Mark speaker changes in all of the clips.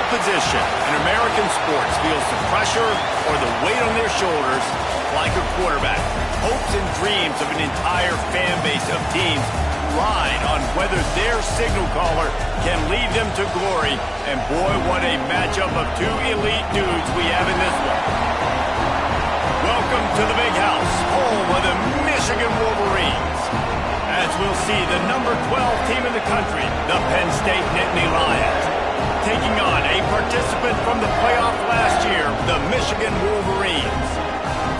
Speaker 1: position in American sports feels the pressure or the weight on their shoulders like a quarterback. Hopes and dreams of an entire fan base of teams ride on whether their signal caller can lead them to glory. And boy, what a matchup of two elite dudes we have in this one. Welcome to the Big House, home of the Michigan Wolverines. As we'll see, the number 12 team in the country, the Penn State Nittany Lions, taking on a participant from the playoff last year, the Michigan Wolverines.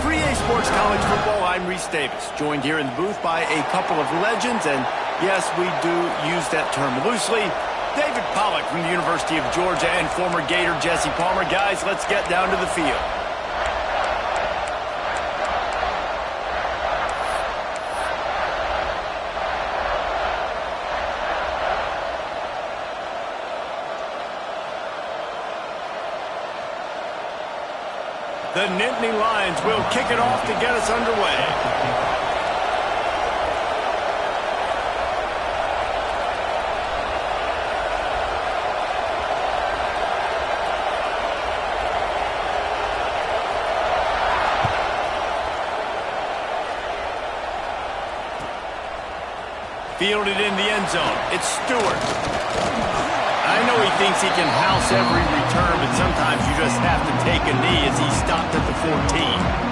Speaker 1: For EA Sports College Football, I'm Reese Davis, joined here in the booth by a couple of legends, and yes, we do use that term loosely. David Pollack from the University of Georgia and former Gator Jesse Palmer. Guys, let's get down to the field. The Nittany Lions will kick it off to get us underway. Fielded in the end zone. It's Stewart. I know he thinks he can house every return, but sometimes you just have to take a knee as he stopped at the 14.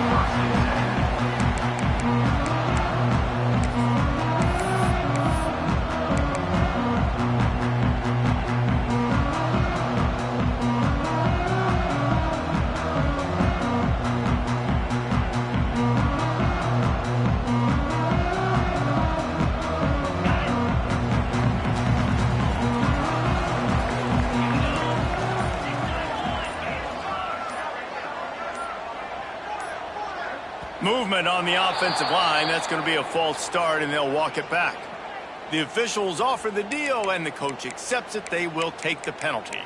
Speaker 1: Movement on the offensive line. That's going to be a false start, and they'll walk it back. The officials offer the deal, and the coach accepts it. They will take the penalty.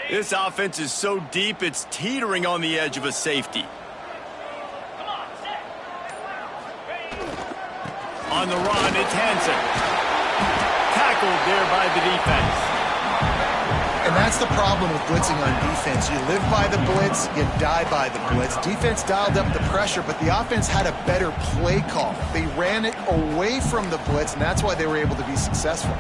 Speaker 1: This offense is so deep, it's teetering on the edge of a safety. On the run, it's Hansen. Tackled there by the defense.
Speaker 2: And that's the problem with blitzing on defense. You live by the blitz, you die by the blitz. Defense dialed up the pressure, but the offense had a better play call. They ran it away from the blitz, and that's why they were able to be successful.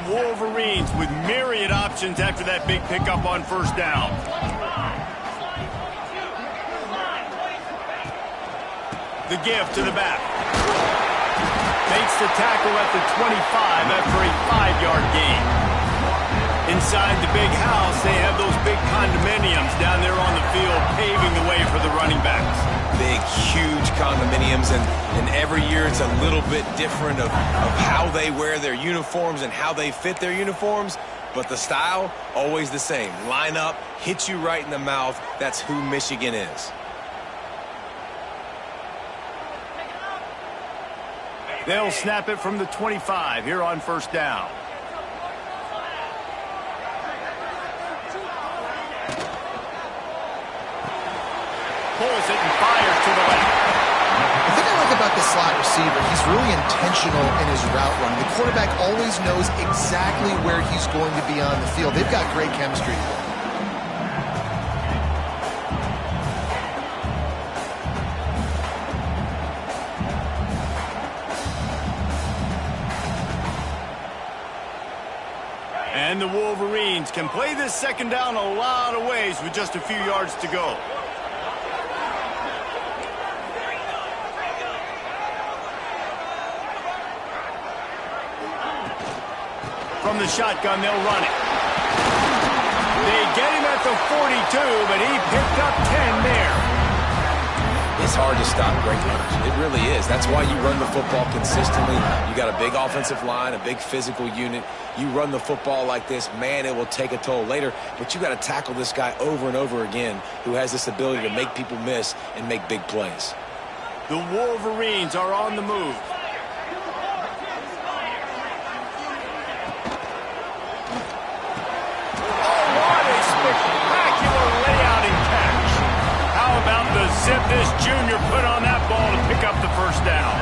Speaker 1: Wolverines with myriad options after that big pickup on first down. The give to the back. Makes the tackle at the 25 after a 5-yard gain. Inside the Big House, they have those big condominiums down there on the field paving the way for the running backs.
Speaker 3: Big, huge condominiums, and every year it's a little bit different of how they wear their uniforms and how they fit their uniforms, but the style, always the same. Line up, hit you right in the mouth. That's who Michigan is.
Speaker 1: They'll snap it from the 25 here on first down. Pulls it and fires to the left.
Speaker 2: The thing I like about the slot receiver, he's really intentional in his route run. The quarterback always knows exactly where he's going to be on the field. They've got great chemistry.
Speaker 1: And the Wolverines can play this second down a lot of ways with just a few yards to go. From the shotgun, they'll run it. They get him at the 42, but he picked up 10 there.
Speaker 3: It's hard to stop great runners. It really is. That's why you run the football consistently. You got a big offensive line, a big physical unit. You run the football like this, man, it will take a toll later. But you got to tackle this guy over and over again who has this ability to make people miss and make big plays.
Speaker 1: The Wolverines are on the move. Zip this junior put on that ball to pick up the first down.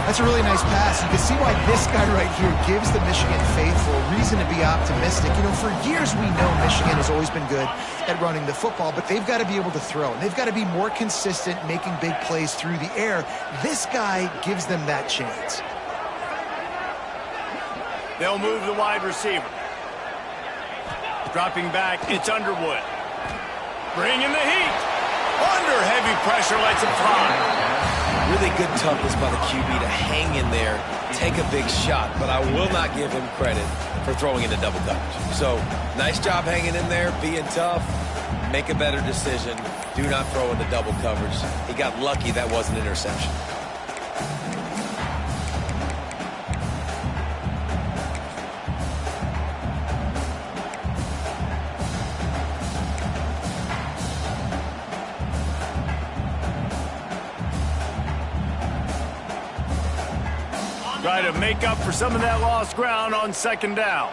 Speaker 2: That's a really nice pass. You can see why this guy right here gives the Michigan faithful a reason to be optimistic. You know, for years we know Michigan has always been good at running the football, but they've got to be able to throw. And they've got to be more consistent making big plays through the air. This guy gives them that chance.
Speaker 1: They'll move the wide receiver. Dropping back, it's Underwood. Bringing the heat. Under heavy pressure, lets him fly.
Speaker 3: Really good toughness by the QB to hang in there, take a big shot, but I will not give him credit for throwing into double coverage. So, nice job hanging in there, being tough, make a better decision, do not throw into double coverage. He got lucky that wasn't an interception.
Speaker 1: Try to make up for some of that lost ground on second down.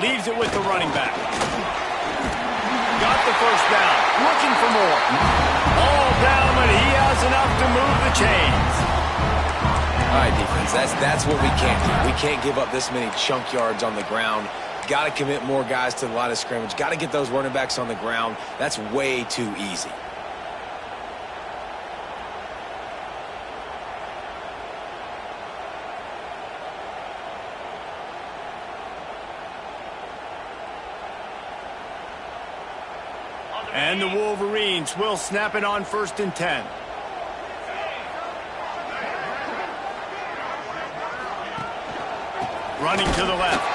Speaker 1: Leaves it with the running back. Got the first down. Looking for more. All down, but he has enough to move the chains.
Speaker 3: All right, defense, that's what we can't do. We can't give up this many chunk yards on the ground. Got to commit more guys to the line of scrimmage. Got to get those running backs on the ground. That's way too easy.
Speaker 1: And the Wolverines will snap it on 1st and 10. Running to the left.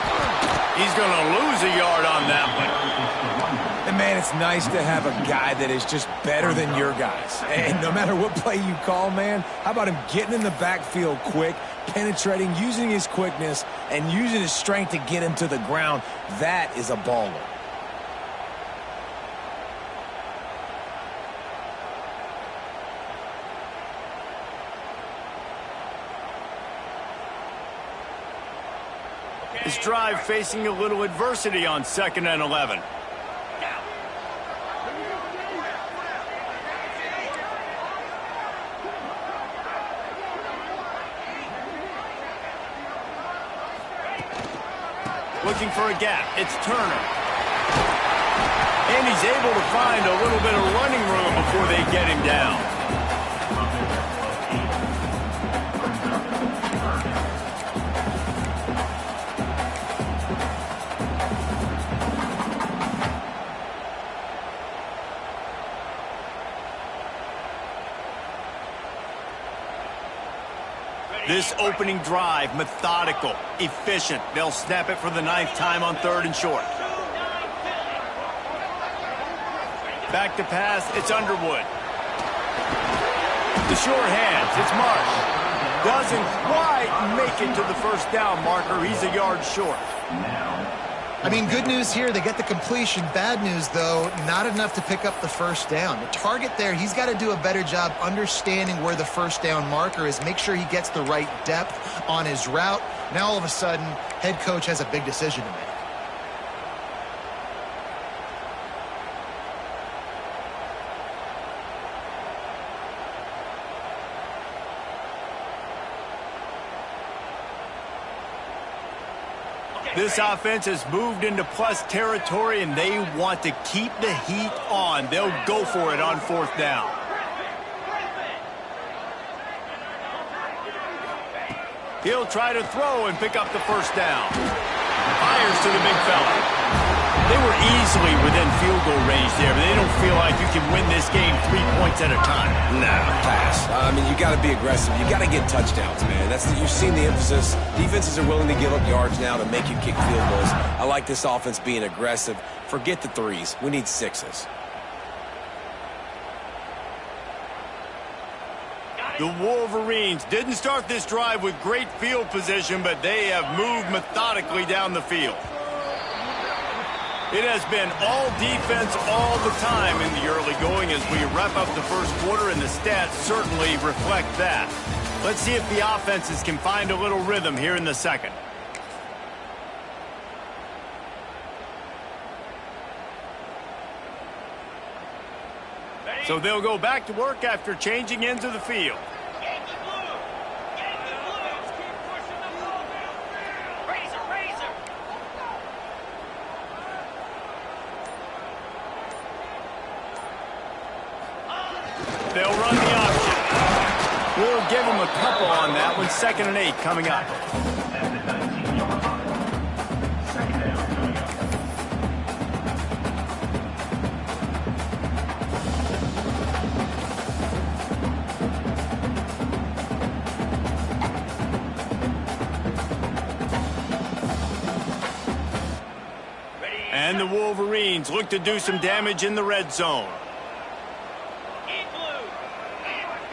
Speaker 1: He's going to lose a yard on that one.
Speaker 3: And, man, it's nice to have a guy that is just better than your guys. And no matter what play you call, man, how about him getting in the backfield quick, penetrating, using his quickness, and using his strength to get him to the ground? That is a baller.
Speaker 1: This drive facing a little adversity on 2nd and 11. Looking for a gap. It's Turner. And he's able to find a little bit of running room before they get him down. This opening drive, methodical, efficient. They'll snap it for the 9th time on 3rd and short. Back to pass, it's Underwood. The short hands, it's Marsh. Doesn't quite make it to the first down marker. He's a yard short.
Speaker 2: I mean, good news here, they get the completion. Bad news, though, not enough to pick up the first down. The target there, he's got to do a better job understanding where the first down marker is, make sure he gets the right depth on his route. Now, all of a sudden, head coach has a big decision to make.
Speaker 1: This offense has moved into plus territory, and they want to keep the heat on. They'll go for it on 4th down. He'll try to throw and pick up the first down. Fires to the big fella. They were easily within field goal range there, but they don't feel like you can win this game 3 points at a time.
Speaker 3: No, pass. I mean, you got to be aggressive. You got to get touchdowns, man. You've seen the emphasis. Defenses are willing to give up yards now to make you kick field goals. I like this offense being aggressive. Forget the threes. We need sixes.
Speaker 1: The Wolverines didn't start this drive with great field position, but they have moved methodically down the field. It has been all defense all the time in the early going as we wrap up the first quarter, and the stats certainly reflect that. Let's see if the offenses can find a little rhythm here in the second. So they'll go back to work after changing into the field. They'll run the option. We'll give them a couple on that one. 2nd and 8 coming up. And the Wolverines look to do some damage in the red zone.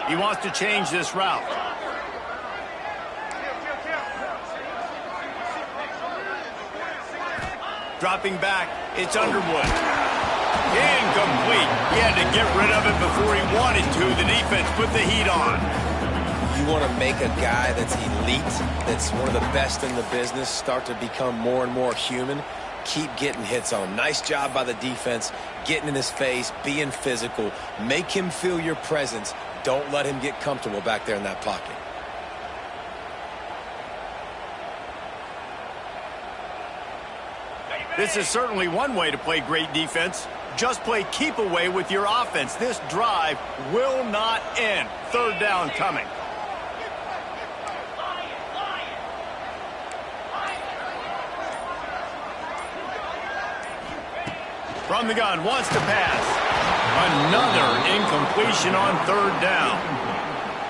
Speaker 1: He wants to change this route. Dropping back, it's Underwood. Incomplete. He had to get rid of it before he wanted to. The defense put the heat on.
Speaker 3: You want to make a guy that's elite, that's one of the best in the business, start to become more and more human. Keep getting hits on him. Nice job by the defense, getting in his face, being physical. Make him feel your presence. Don't let him get comfortable back there in that pocket.
Speaker 1: This is certainly one way to play great defense. Just play keep away with your offense. This drive will not end. 3rd down coming. From the gun, wants to pass. Another incompletion on 3rd down.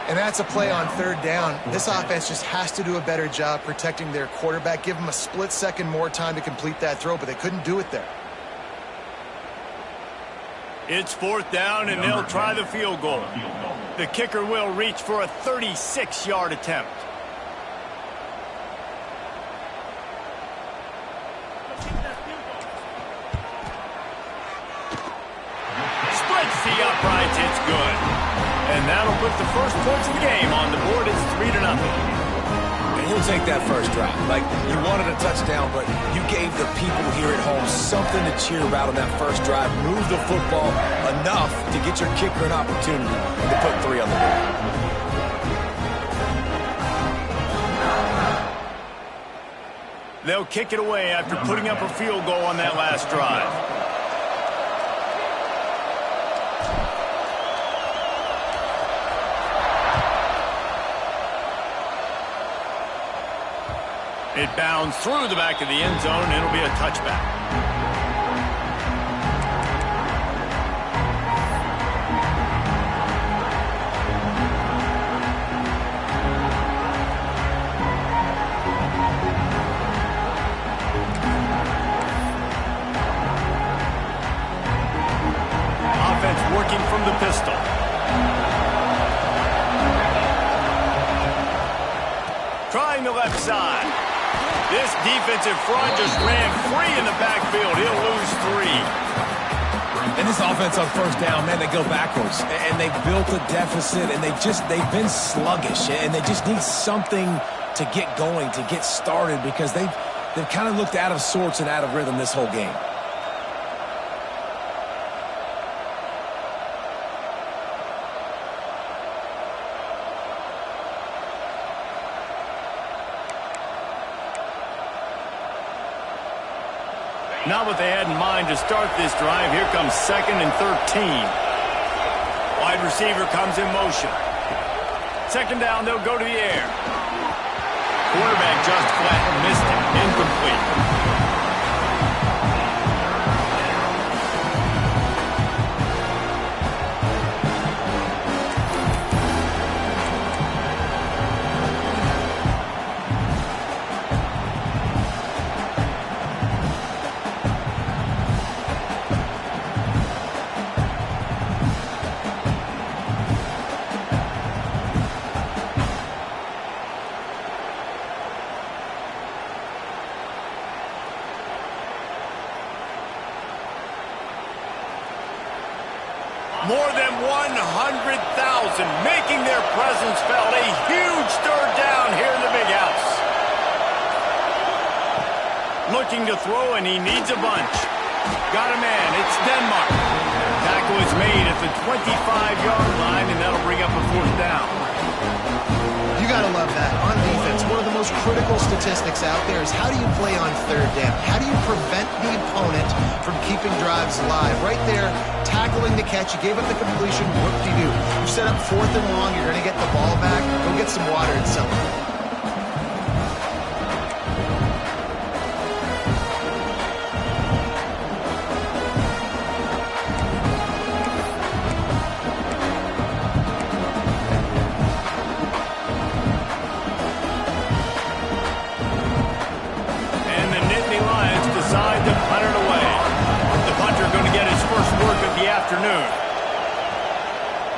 Speaker 2: And that's a play on 3rd down. This offense just has to do a better job protecting their quarterback. Give them a split second more time to complete that throw, but they couldn't do it there.
Speaker 1: It's 4th down, and they'll try the field goal. The kicker will reach for a 36-yard attempt. The uprights, it's good. And that'll put the first points of the game on the board. It's 3-0.
Speaker 3: And he'll take that first drive. Like, you wanted a touchdown, but you gave the people here at home something to cheer about on that first drive. Move the football enough to get your kicker an opportunity to put 3 on the board.
Speaker 1: They'll kick it away after putting up a field goal on that last drive. It bounds through the back of the end zone, and it'll be a touchback. Offense working from the pistol. Trying the left side. This defensive front just ran free in the backfield. He'll lose 3.
Speaker 3: And this offense on 1st down, man, they go backwards. And they built a deficit, and they've been sluggish. And they just need something to get going, to get started, because they've kind of looked out of sorts and out of rhythm this whole game.
Speaker 1: Not what they had in mind to start this drive. Here comes 2nd and 13. Wide receiver comes in motion. 2nd down, they'll go to the air. Quarterback just flat missed it. Incomplete. Wilson making their presence felt. A huge third down here in the big house. Looking to throw, and he needs a bunch. Got a man. It's Denmark. Tackle is made at the 25-yard line, and that'll bring up a fourth down.
Speaker 2: You got to love that. On defense, one of the most critical statistics out there is how do you play on third down? How do you prevent the opponent from keeping drives alive? Right there, tackling the catch. You gave up the completion. What do? You set up fourth and long. You're going to get the ball back. Go get some water and celebrate.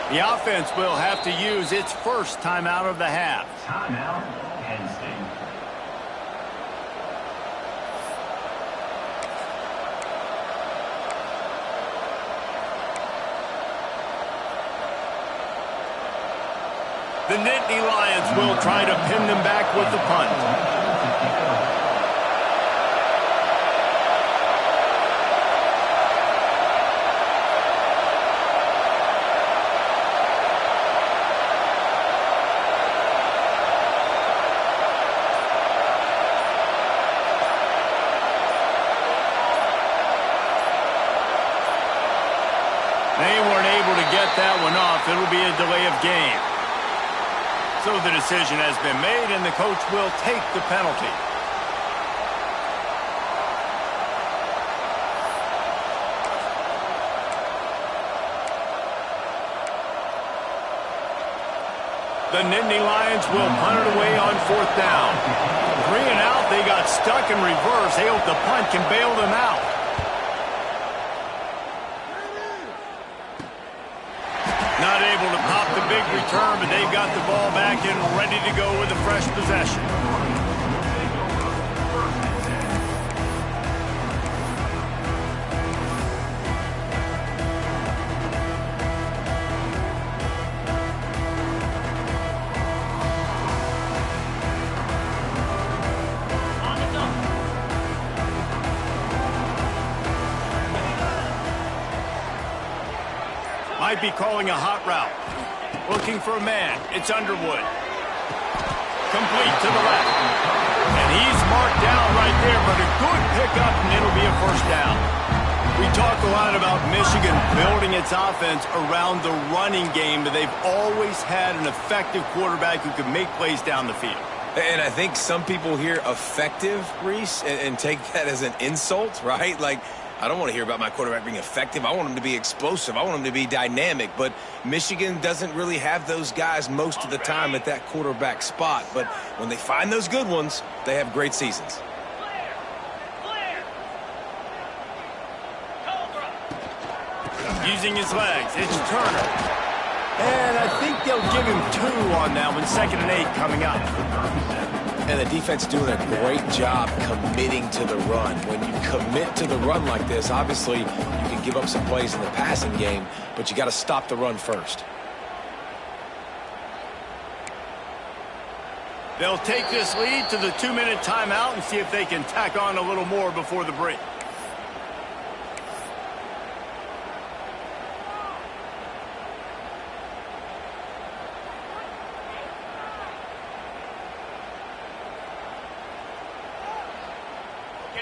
Speaker 1: The offense will have to use its first timeout of the half.
Speaker 4: Timeout, Penn State.
Speaker 1: The Nittany Lions will try to pin them back with the punt. They weren't able to get that one off. It'll be a delay of game. So the decision has been made, and the coach will take the penalty. The Nittany Lions will punt it away on fourth down. 3 and out. They got stuck in reverse. They hope the punt can bail them out. Not able to pop the big return, but they've got the ball back and ready to go with a fresh possession. Might be calling a hot route. Looking for a man. It's Underwood. Complete to the left. And he's marked down right there, but a good pickup, and it'll be a first down. We talk a lot about Michigan building its offense around the running game, but they've always had an effective quarterback who can make plays down the field.
Speaker 3: And I think some people hear effective, Reese, and take that as an insult, right? Like, I don't want to hear about my quarterback being effective. I want him to be explosive. I want him to be dynamic. But Michigan doesn't really have those guys most of the time at that quarterback spot. But when they find those good ones, they have great seasons.
Speaker 1: Using his legs, it's Turner. And I think they'll give him 2 on that one. 2nd and 8 coming up.
Speaker 3: And the defense doing a great job committing to the run. When you commit to the run like this, obviously you can give up some plays in the passing game, but you got to stop the run first.
Speaker 1: They'll take this lead to the 2-minute timeout and see if they can tack on a little more before the break.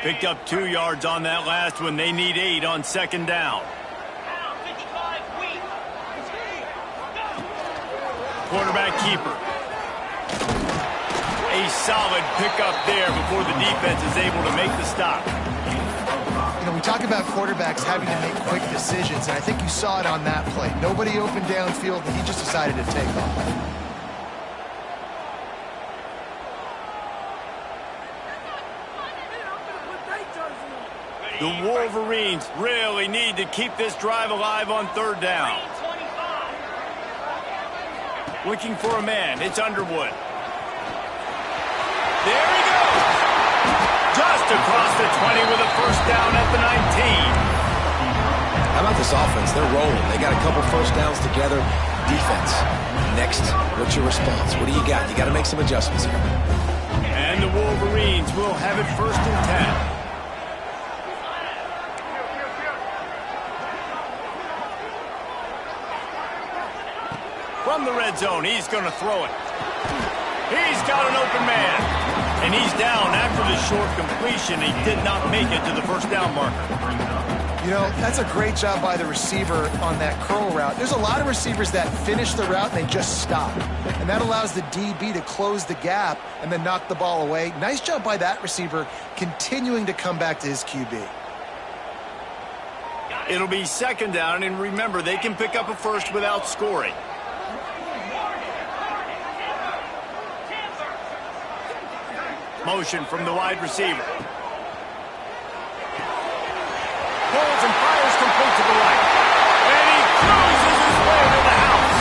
Speaker 1: Picked up 2 yards on that last one. They need 8 on 2nd down. Quarterback keeper. A solid pickup there before the defense is able to make the stop.
Speaker 2: You know, we talk about quarterbacks having to make quick decisions, and I think you saw it on that play. Nobody open downfield, and he just decided to take off.
Speaker 1: The Wolverines really need to keep this drive alive on 3rd down. Looking for a man. It's Underwood. There he goes. Just across the 20 with a first down at the 19.
Speaker 3: How about this offense? They're rolling. They got a couple first downs together. Defense, next, what's your response? What do you got? You got to make some adjustments here.
Speaker 1: And the Wolverines will have it 1st and 10. From the red zone, he's going to throw it. He's got an open man. And he's down after the short completion. He did not make it to the first down marker.
Speaker 2: You know, that's a great job by the receiver on that curl route. There's a lot of receivers that finish the route and they just stop. And that allows the DB to close the gap and then knock the ball away. Nice job by that receiver continuing to come back to his QB.
Speaker 1: It'll be 2nd down, and remember, they can pick up a first without scoring. Motion from the wide receiver. Pulls and fires complete to the right. And he cruises his way to the house.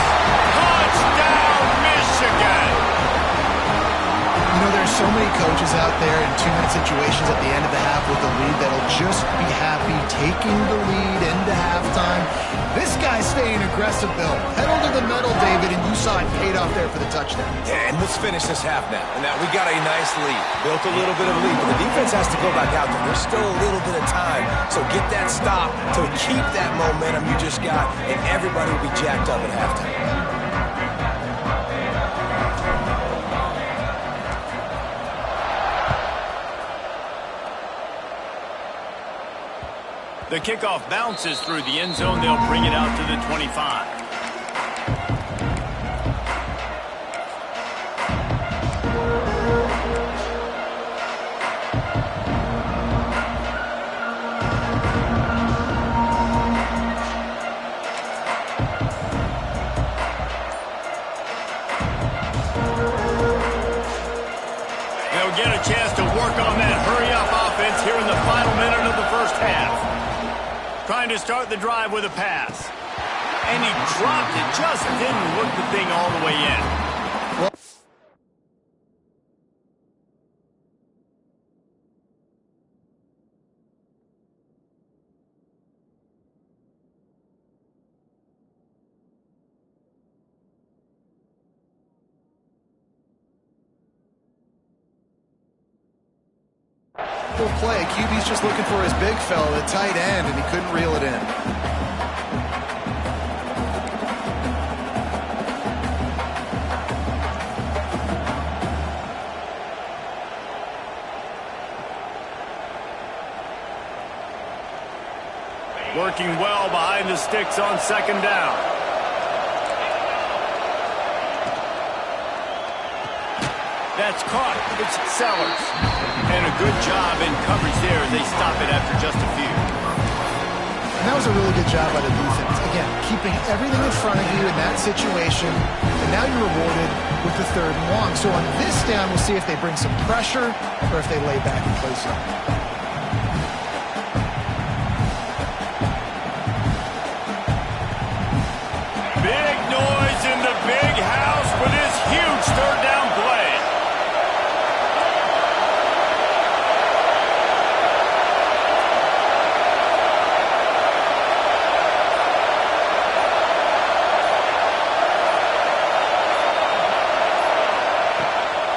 Speaker 1: Touchdown, Michigan!
Speaker 2: You know, there's so many coaches out there in 2-minute situations at the end of the half with the lead that'll just be happy taking the lead into halftime. This guy's staying aggressive, Bill. Pedal to the metal, David, and you saw it paid off there for the touchdown.
Speaker 3: Yeah, and let's finish this half now. And now we got a nice lead. Built a little bit of a lead, but the defense has to go back out there. There's still a little bit of time. So get that stop to keep that momentum you just got, and everybody will be jacked up at halftime.
Speaker 1: The kickoff bounces through the end zone. They'll bring it out to the 25. They'll get a chance to work on that hurry-up offense here in the final minute of the first half. Trying to start the drive with a pass. And he dropped it. Just didn't work the thing all the way in.
Speaker 2: Play. QB's just looking for his big fella, the tight end, and he couldn't reel it in.
Speaker 1: Working well behind the sticks on 2nd down. That's caught. It's Sellers. And a good job in coverage there as they stop it after just a few.
Speaker 2: And that was a really good job by the defense. Again, keeping everything in front of you in that situation. And now you're rewarded with the 3rd and long. So on this down, we'll see if they bring some pressure or if they lay back and play something.
Speaker 1: Big noise in the big house for this huge 3rd down play.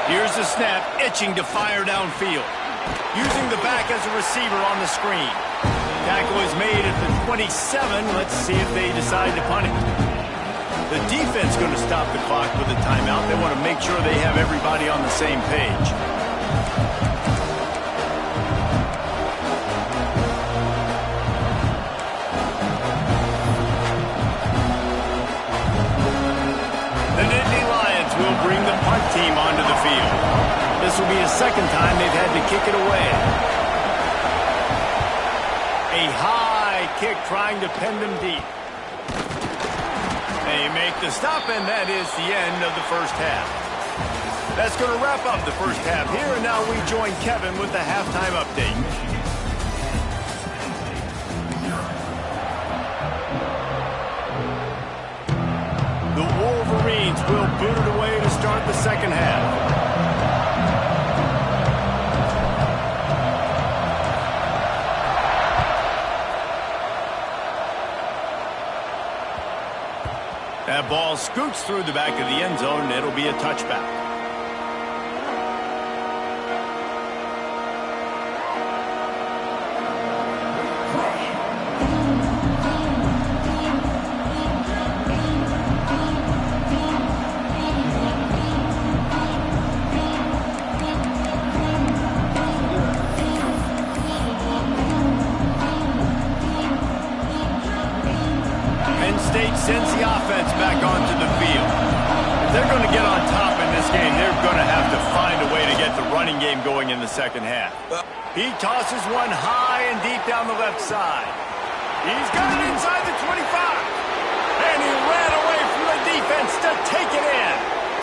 Speaker 1: Here's the snap, itching to fire downfield. Using the back as a receiver on the screen. Tackle is made at the 27. Let's see if they decide to punt it. The defense going to stop the clock with a timeout. They want to make sure they have everybody on the same page. The Nittany Lions will bring the punt team onto the field. This will be the 2nd time they've had to kick it away. A high kick trying to pen them deep. They make the stop, and that is the end of the first half. That's going to wrap up the first half here, and now we join Kevin with the halftime update. The Wolverines will boot it away to start the 2nd half. That ball scoots through the back of the end zone, and it'll be a touchback. Sends the offense back onto the field. If they're going to get on top in this game, they're going to have to find a way to get the running game going in the second half. He tosses one high and deep down the left side. He's got it inside the 25. And he ran away from the defense to take it in.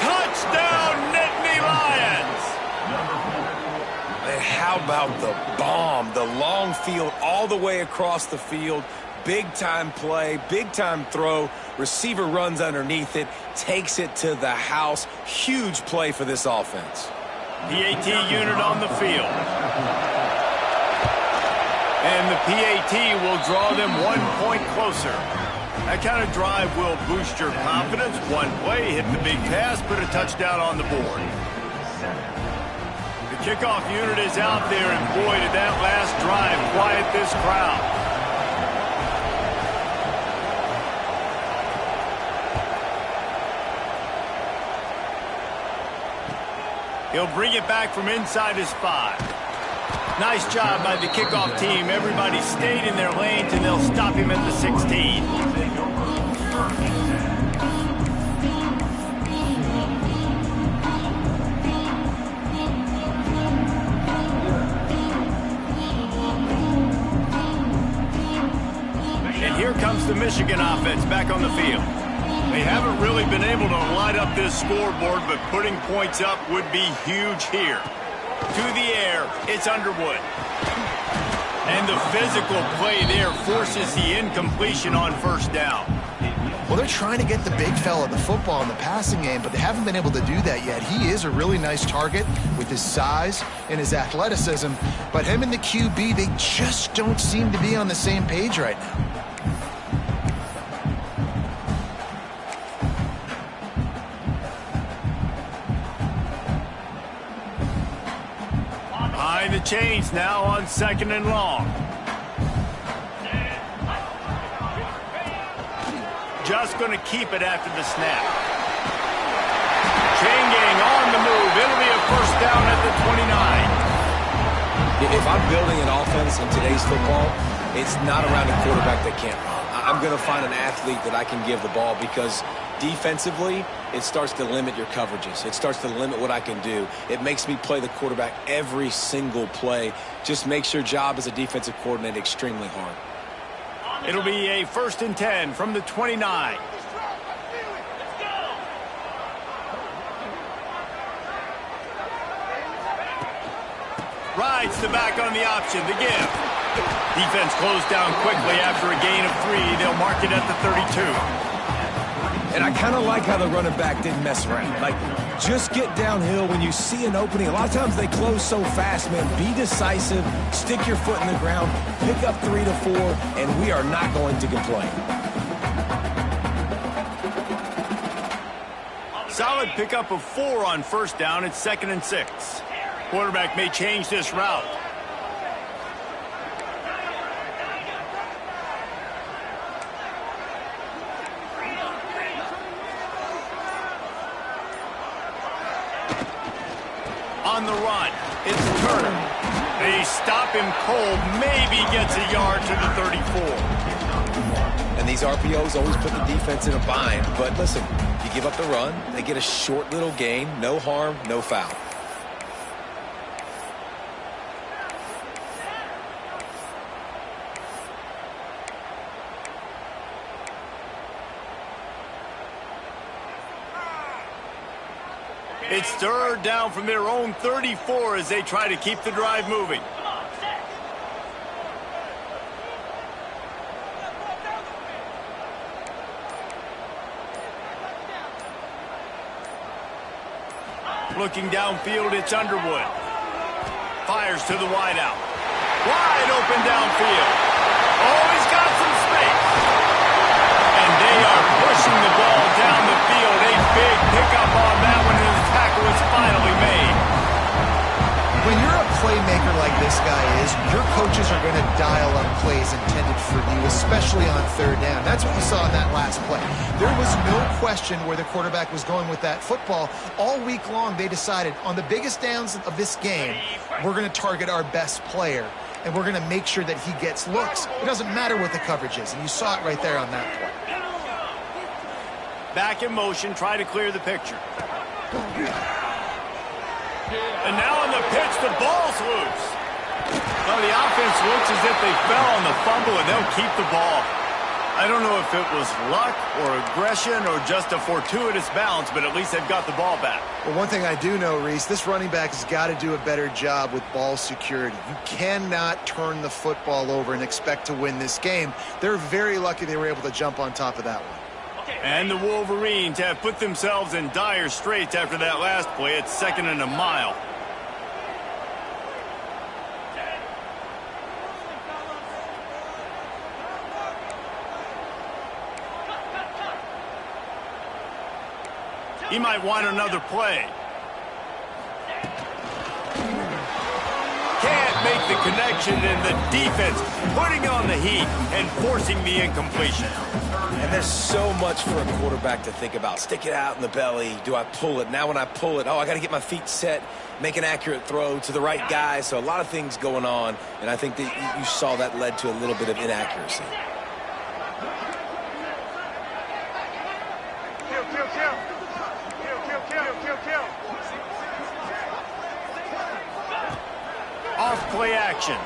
Speaker 1: Touchdown, Nittany Lions!
Speaker 3: And how about the bomb? The long field all the way across the field. Big-time play, big-time throw. Receiver runs underneath it, takes it to the house. Huge play for this offense.
Speaker 1: PAT unit on the field. And the PAT will draw them 1 point closer. That kind of drive will boost your confidence. One play, hit the big pass, put a touchdown on the board. The kickoff unit is out there, and boy, did that last drive quiet this crowd. He'll bring it back from inside his 5. Nice job by the kickoff team. Everybody stayed in their lanes, and they'll stop him at the 16. And here comes the Michigan offense back on the field. They haven't really been able to light up this scoreboard, but putting points up would be huge here. To the air, it's Underwood. And the physical play there forces the incompletion on first down.
Speaker 2: Well, they're trying to get the big fella the football in the passing game, but they haven't been able to do that yet. He is a really nice target with his size and his athleticism, but him and the QB, they just don't seem to be on the same page right now.
Speaker 1: The chains now on 2nd and long. Just going to keep it after the snap. Chain gang on the move. It'll be a first down at the 29.
Speaker 3: If I'm building an offense in today's football, it's not around a quarterback that can't run. I'm going to find an athlete that I can give the ball, because defensively, it starts to limit your coverages. It starts to limit what I can do. It makes me play the quarterback every single play. Just makes your job as a defensive coordinator extremely hard.
Speaker 1: It'll be a 1st and 10 from the 29. Rides the back on the option, the give. Defense closed down quickly after a gain of 3. They'll mark it at the 32.
Speaker 3: And I kind of like how the running back didn't mess around. Like, just get downhill when you see an opening. A lot of times they close so fast, man. Be decisive, stick your foot in the ground, pick up 3 to 4, and we are not going to complain.
Speaker 1: Solid pickup of 4 on first down. It's 2nd and 6. Quarterback may change this route. On the run, it's Turner. They stop him cold, maybe gets a yard to the 34.
Speaker 3: And these RPOs always put the defense in a bind. But listen, you give up the run, they get a short little gain, no harm, no foul.
Speaker 1: It's 3rd down from their own 34 as they try to keep the drive moving. Looking downfield, it's Underwood. Fires to the wideout. Wide open downfield. Oh, he's got some space. And they are pushing the ball down big pickup on that one, and the tackle was finally made.
Speaker 2: When you're a playmaker like this guy is, your coaches are going to dial up plays intended for you, especially on third down. That's what you saw in that last play. There was no question where the quarterback was going with that football. All week long, they decided on the biggest downs of this game, we're going to target our best player, and we're going to make sure that he gets looks. It doesn't matter what the coverage is, and you saw it right there on that play.
Speaker 1: Back in motion, try to clear the picture. And now on the pitch, the ball's loose. Well, the offense looks as if they fell on the fumble, and they'll keep the ball. I don't know if it was luck or aggression or just a fortuitous bounce, but at least they've got the ball back.
Speaker 2: Well, one thing I do know, Reese, this running back has got to do a better job with ball security. You cannot turn the football over and expect to win this game. They're very lucky they were able to jump on top of that one.
Speaker 1: And the Wolverines have put themselves in dire straits after that last play. It's 2nd and a mile. He might want another play. Can't make the connection, and the defense putting on the heat and forcing the incompletion.
Speaker 3: And there's so much for a quarterback to think about. Stick it out in the belly. Do I pull it? Now when I pull it, I got to get my feet set, make an accurate throw to the right guy. So a lot of things going on, and I think that you saw that led to a little bit of inaccuracy.
Speaker 1: Off play action.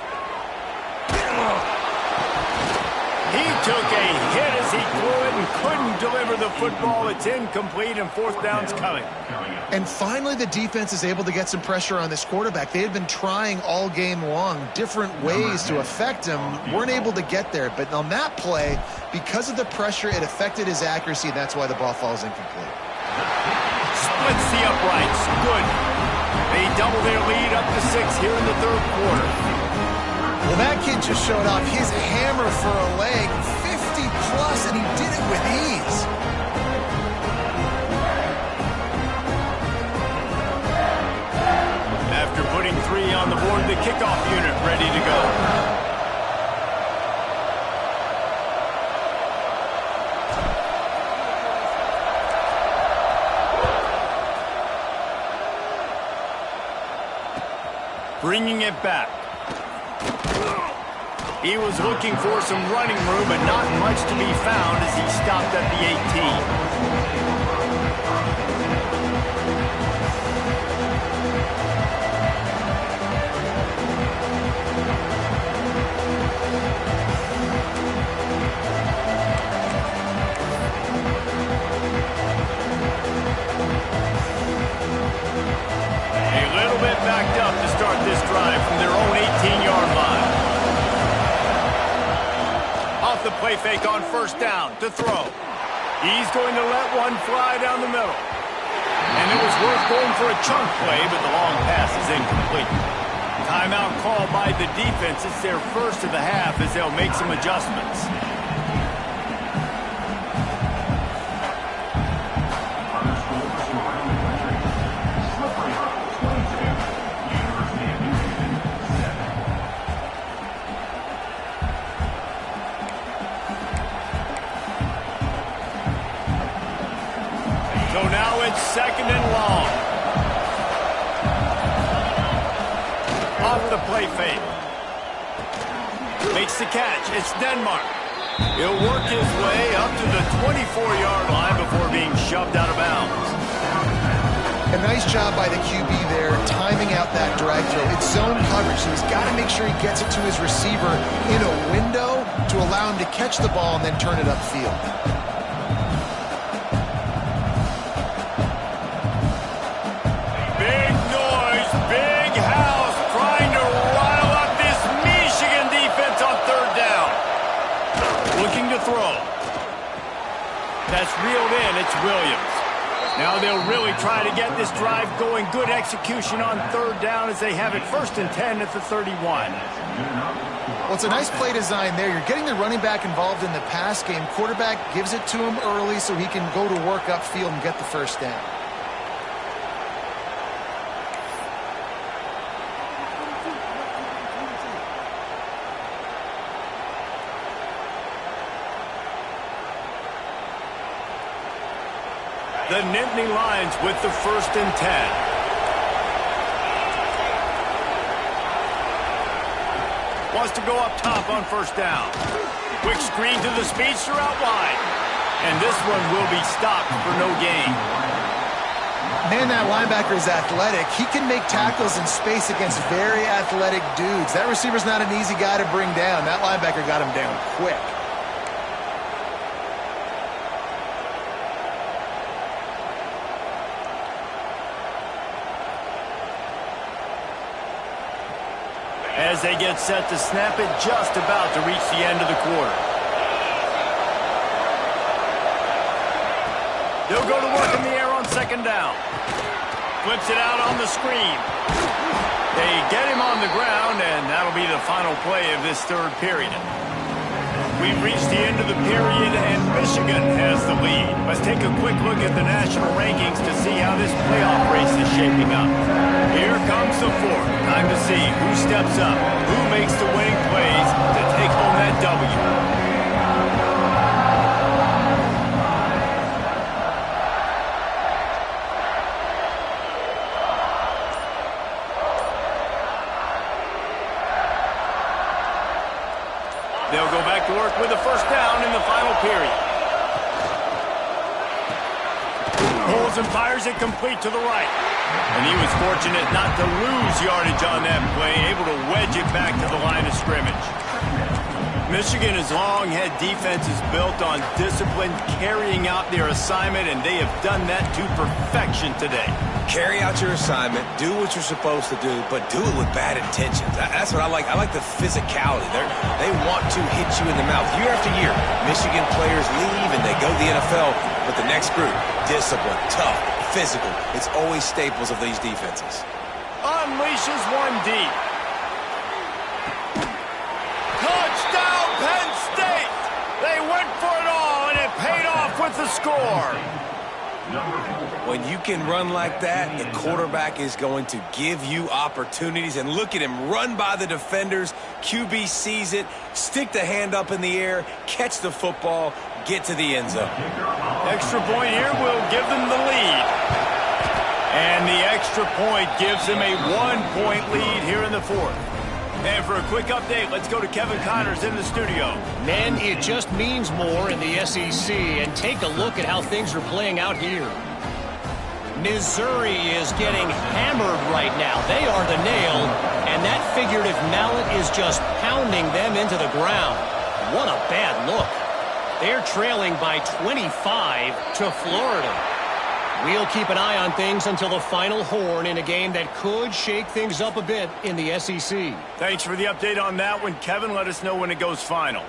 Speaker 1: He took a hit as he threw it and couldn't deliver the football. It's incomplete, and 4th down's coming.
Speaker 2: And finally, the defense is able to get some pressure on this quarterback. They had been trying all game long different ways to affect him. Weren't able to get there. But on that play, because of the pressure, it affected his accuracy, and that's why the ball falls incomplete.
Speaker 1: Splits the uprights. Good. They double their lead up to 6 here in the 3rd quarter.
Speaker 2: Well, that kid just showed off his hammer for a leg, 50-plus, and he did it with ease.
Speaker 1: After putting 3 on the board, the kickoff unit ready to go. Bringing it back. He was looking for some running room, but not much to be found as he stopped at the 18. A little bit backed up to start this drive from their own 18-yard line. Off the play fake on 1st down to throw. He's going to let one fly down the middle. And it was worth going for a chunk play, but the long pass is incomplete. Timeout called by the defense. It's their first of the half as they'll make some adjustments. So now it's 2nd and long. Off the play fake. Makes the catch. It's Denmark. He'll work his way up to the 24-yard line before being shoved out of bounds.
Speaker 2: A nice job by the QB there, timing out that drag throw. It's zone coverage, so he's got to make sure he gets it to his receiver in a window to allow him to catch the ball and then turn it upfield.
Speaker 1: Big noise, big house, trying to rile up this Michigan defense on 3rd down. Looking to throw. That's reeled in. It's Williams. Now they'll really try to get this drive going. Good execution on 3rd down as they have it 1st and 10 at the 31.
Speaker 2: Well, it's a nice play design there. You're getting the running back involved in the pass game. Quarterback gives it to him early so he can go to work upfield and get the first down.
Speaker 1: The Nittany Lions with the 1st and 10. Wants to go up top on 1st down. Quick screen to the speedster out wide. And this one will be stopped for no gain.
Speaker 2: Man, that linebacker is athletic. He can make tackles in space against very athletic dudes. That receiver's not an easy guy to bring down. That linebacker got him down quick.
Speaker 1: As they get set to snap it, just about to reach the end of the quarter. They'll go to work in the air on 2nd down. Flips it out on the screen. They get him on the ground, and that'll be the final play of this 3rd period. We've reached the end of the period, and Michigan has the lead. Let's take a quick look at the national rankings to see how this playoff race is shaping up. Here comes the 4th. Time to see who steps up, who makes the winning plays to take home that W. They'll go back to work with the 1st down in the final period. Pulls and fires it complete to the right. And he was fortunate not to lose yardage on that play, able to wedge it back to the line of scrimmage. Michigan has long had defenses built on discipline, carrying out their assignment, and they have done that to perfection today.
Speaker 3: Carry out your assignment, do what you're supposed to do, but do it with bad intentions. That's what I like. I like the physicality. They want to hit you in the mouth year after year. Michigan players leave and they go to the NFL, but the next group, discipline, tough, physical. It's always staples of these defenses.
Speaker 1: Unleashes one deep. Touchdown, Penn State! They went for it all, and it paid off with the score.
Speaker 3: When you can run like that, the quarterback is going to give you opportunities. And look at him run by the defenders. QB sees it, stick the hand up in the air, catch the football, get to the end zone.
Speaker 1: Extra point here will give them the lead. And the extra point gives them a 1-point lead here in the 4th. And for a quick update, let's go to Kevin Connors in the studio.
Speaker 5: Men, it just means more in the SEC, and take a look at how things are playing out here. Missouri is getting hammered right now. They are the nail, and that figurative mallet is just pounding them into the ground. What a bad look. They're trailing by 25 to Florida. We'll keep an eye on things until the final horn in a game that could shake things up a bit in the SEC.
Speaker 1: Thanks for the update on that one, Kevin. Let us know when it goes final.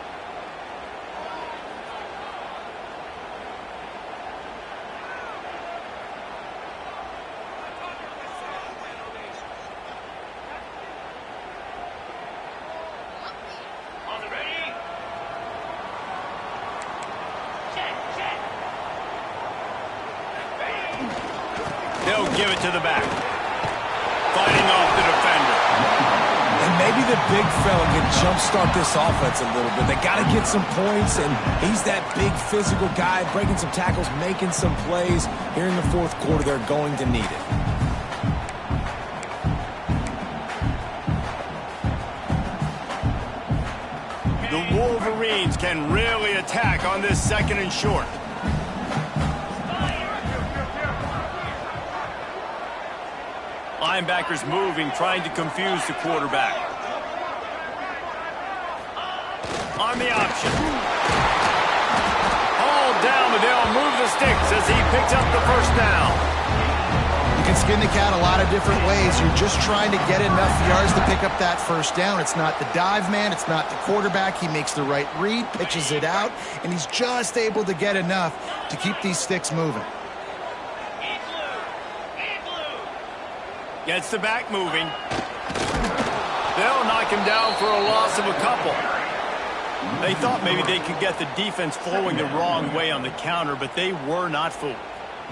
Speaker 1: They'll give it to the back. Fighting off the defender.
Speaker 3: And maybe the big fella can jumpstart this offense a little bit. They got to get some points, and he's that big physical guy, breaking some tackles, making some plays. Here in the 4th quarter, they're going to need it.
Speaker 1: The Wolverines can really attack on this 2nd and short. Linebackers moving, trying to confuse the quarterback. On the option. Hauled down, but they'll move the sticks as he picks up the 1st down.
Speaker 2: You can skin the cat a lot of different ways. You're just trying to get enough yards to pick up that 1st down. It's not the dive man. It's not the quarterback. He makes the right read, pitches it out, and he's just able to get enough to keep these sticks moving.
Speaker 1: Gets the back moving. They'll knock him down for a loss of a couple. They thought maybe they could get the defense flowing the wrong way on the counter, but they were not fooled.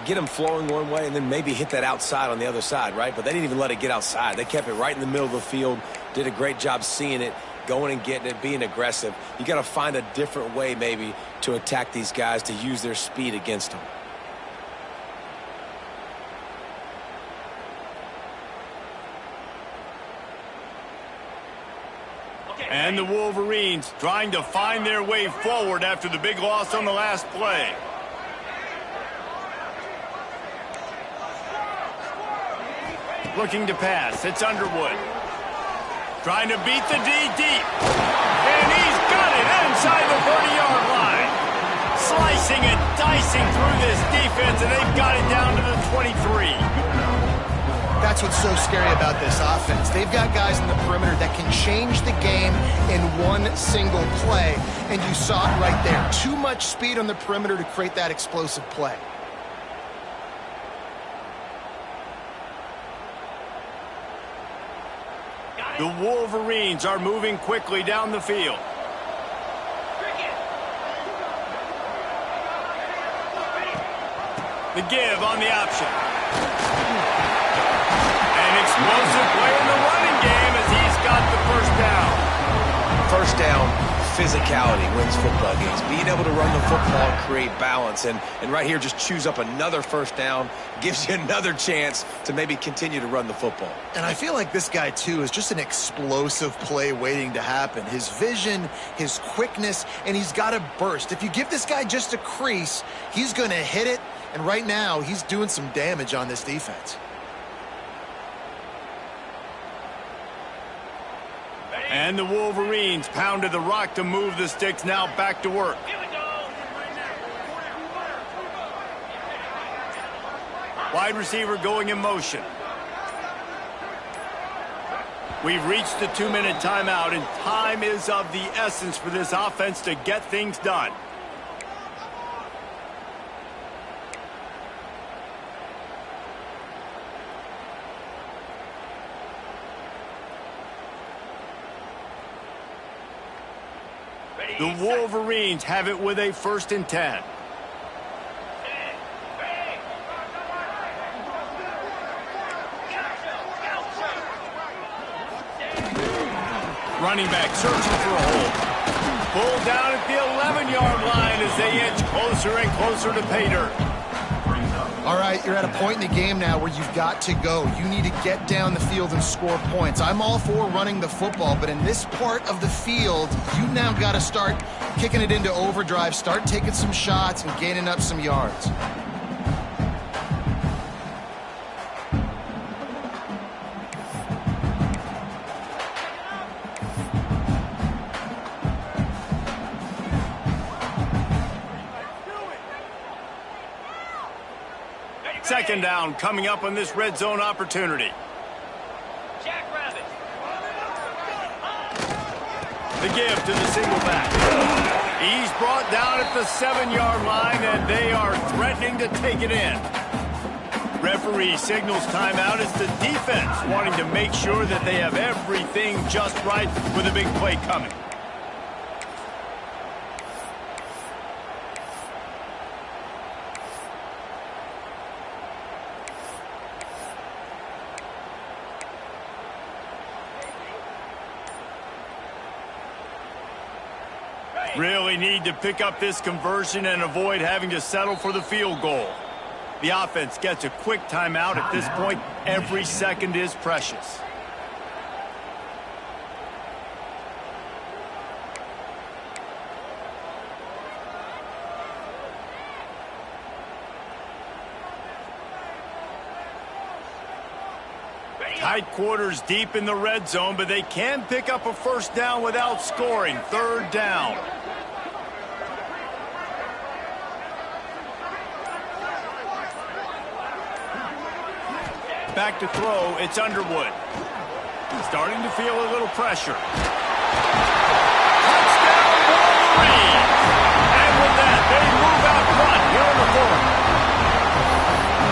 Speaker 3: Get them flowing one way and then maybe hit that outside on the other side, right? But they didn't even let it get outside. They kept it right in the middle of the field, did a great job seeing it, going and getting it, being aggressive. You got to find a different way maybe to attack these guys, to use their speed against them.
Speaker 1: And the Wolverines trying to find their way forward after the big loss on the last play. Looking to pass. It's Underwood. Trying to beat the D deep. And he's got it inside the 30-yard line. Slicing and dicing through this defense, and they've got it down to the 23.
Speaker 2: That's what's so scary about this offense. They've got guys in the perimeter that can change the game in one single play, and you saw it right there. Too much speed on the perimeter to create that explosive play.
Speaker 1: The Wolverines are moving quickly down the field. The give on the option. An explosive play in the running game as he's got the first down.
Speaker 3: First down, physicality wins football games. Being able to run the football, create balance, and right here just choose up another first down, gives you another chance to maybe continue to run the football.
Speaker 2: And I feel like this guy, too, is just an explosive play waiting to happen. His vision, his quickness, and he's got a burst. If you give this guy just a crease, he's going to hit it, and right now he's doing some damage on this defense.
Speaker 1: And the Wolverines pounded the rock to move the sticks, now back to work. Wide receiver going in motion. We've reached the 2-minute timeout, and time is of the essence for this offense to get things done. The Wolverines have it with a 1st and 10. Running back searching for a hole. Pulled down at the 11-yard line as they inch closer and closer to pay dirt.
Speaker 2: All right, you're at a point in the game now where you've got to go. You need to get down the field and score points. I'm all for running the football, but in this part of the field, you now got to start kicking it into overdrive, start taking some shots and gaining up some yards.
Speaker 1: Second down coming up on this red zone opportunity. The give to the single back. He's brought down at the 7-yard line, and they are threatening to take it in. Referee signals timeout as the defense wanting to make sure that they have everything just right with a big play coming. Really need to pick up this conversion and avoid having to settle for the field goal. The offense gets a quick timeout at this point. Every second is precious. Tight quarters deep in the red zone, but they can pick up a first down without scoring. 3rd down. Back to throw, it's Underwood. Starting to feel a little pressure. Touchdown, Wolverines! And with that, they move out front here in the 4th.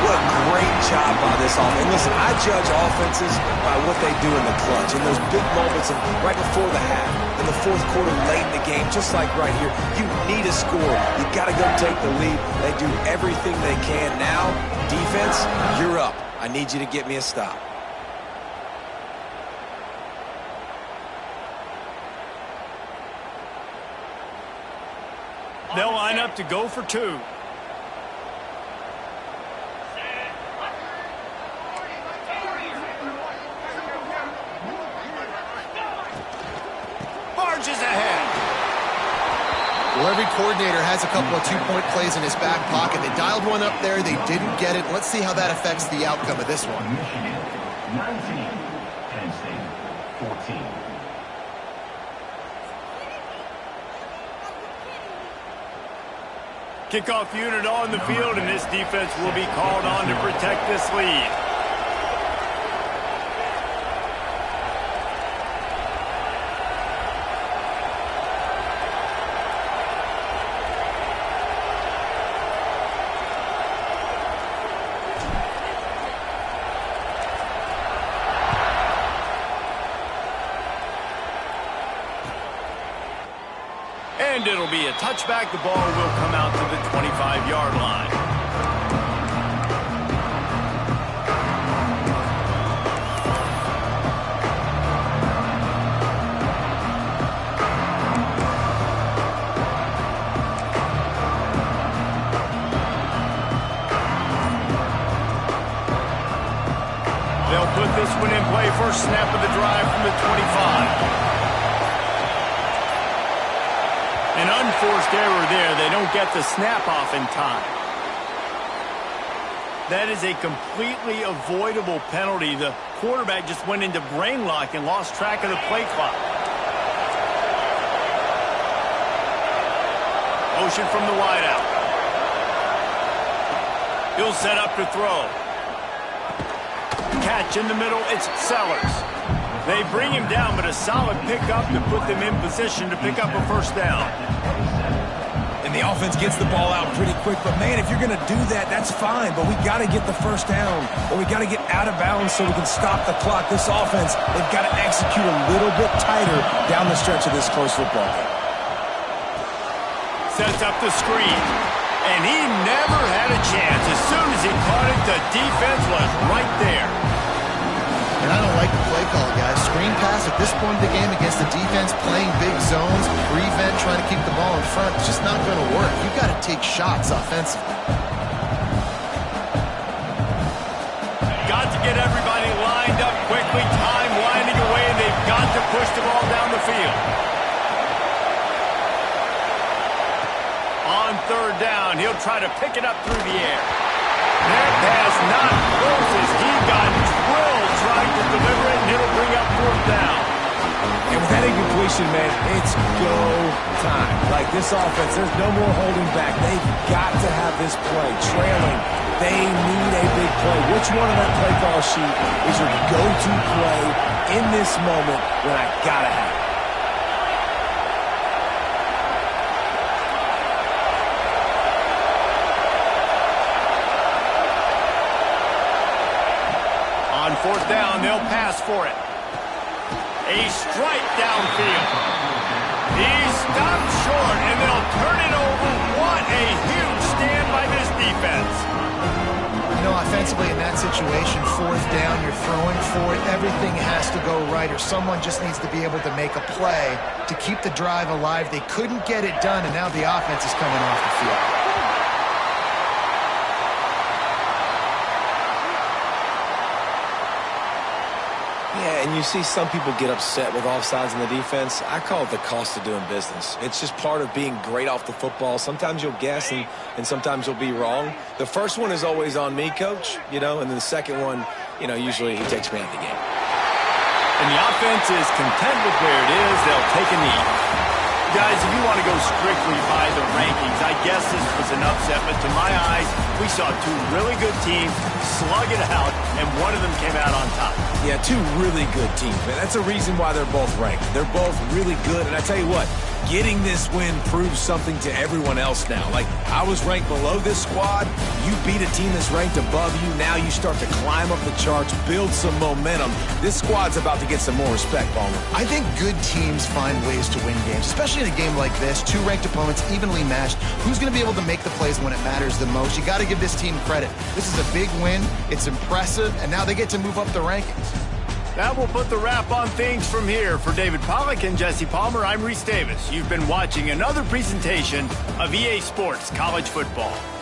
Speaker 3: What great job by this offense. And listen, I judge offenses by what they do in the clutch, in those big moments, and right before the half, in the fourth quarter, late in the game, just like right here. You need a score. You got to go take the lead. They do everything they can. Now, defense, you're up. I need you to get me a stop.
Speaker 1: They'll line up to go for two. Barges ahead.
Speaker 2: Well, every coordinator has a couple of two-point plays in his back pocket. They dialed one up there. They didn't get it. Let's see how that affects the outcome of this one.
Speaker 4: Michigan, 19. Penn State, 14.
Speaker 1: Kickoff unit on the field, and this defense will be called on to protect this lead. And it'll be a touchback. The ball will come out to the 25-yard line. They'll put this one in play. First snap of the drive from the 25. An unforced error there. They don't get the snap off in time. That is a completely avoidable penalty. The quarterback just went into brain lock and lost track of the play clock. Motion from the wideout. He'll set up to throw. Catch in the middle. It's Sellers. They bring him down, but a solid pickup to put them in position to pick up a first down.
Speaker 3: And the offense gets the ball out pretty quick. But, man, if you're going to do that, that's fine. But we got to get the first down, or we got to get out of bounds so we can stop the clock. This offense, they've got to execute a little bit tighter down the stretch of this close football game.
Speaker 1: Sets up the screen. And he never had a chance. As soon as he caught it, the defense was right there.
Speaker 2: And I don't like the play call, guys. Screen pass at this point of the game against the defense, playing big zones, prevent, trying to keep the ball in front. It's just not going to work. You've got to take shots offensively.
Speaker 1: Got to get everybody lined up quickly. Time winding away, and they've got to push the ball down the field. On third down, he'll try to pick it up through the air. That pass not close as he got drilled trying to deliver it, and it'll bring up fourth down.
Speaker 3: And with that incompletion, man, it's go time. Like this offense, there's no more holding back. They've got to have this play. Trailing, they need a big play. Which one on that play call sheet is your go-to play in this moment when I gotta have it?
Speaker 1: On fourth down, they'll pass for it. A strike downfield. He's stopped short, and they'll turn it over. What a huge stand by this defense.
Speaker 2: You know, offensively in that situation, fourth down, you're throwing for it. Everything has to go right, or someone just needs to be able to make a play to keep the drive alive. They couldn't get it done, and now the offense is coming off the field.
Speaker 3: Yeah, and you see some people get upset with offsides in the defense. I call it the cost of doing business. It's just part of being great off the football. Sometimes you'll guess, and sometimes you'll be wrong. The first one is always on me, Coach, and then the second one, usually he takes me out of the game.
Speaker 1: And the offense is content with where it is. They'll take a knee. Guys, if you want to go strictly by the rankings, I guess this was an upset, but to my eyes, we saw two really good teams slug it out, and one of them came out on top.
Speaker 3: Yeah, two really good teams, man. That's a reason why they're both ranked. They're both really good, and I tell you what, getting this win proves something to everyone else now. Like, I was ranked below this squad. You beat a team that's ranked above you. Now you start to climb up the charts, build some momentum. This squad's about to get some more respect, Palmer.
Speaker 2: I think good teams find ways to win games, especially in a game like this. Two ranked opponents, evenly matched. Who's going to be able to make the plays when it matters the most? You got to give this team credit. This is a big win. It's impressive, and now they get to move up the rankings.
Speaker 1: That will put the wrap on things from here. For David Pollack and Jesse Palmer, I'm Reese Davis. You've been watching another presentation of EA Sports College Football.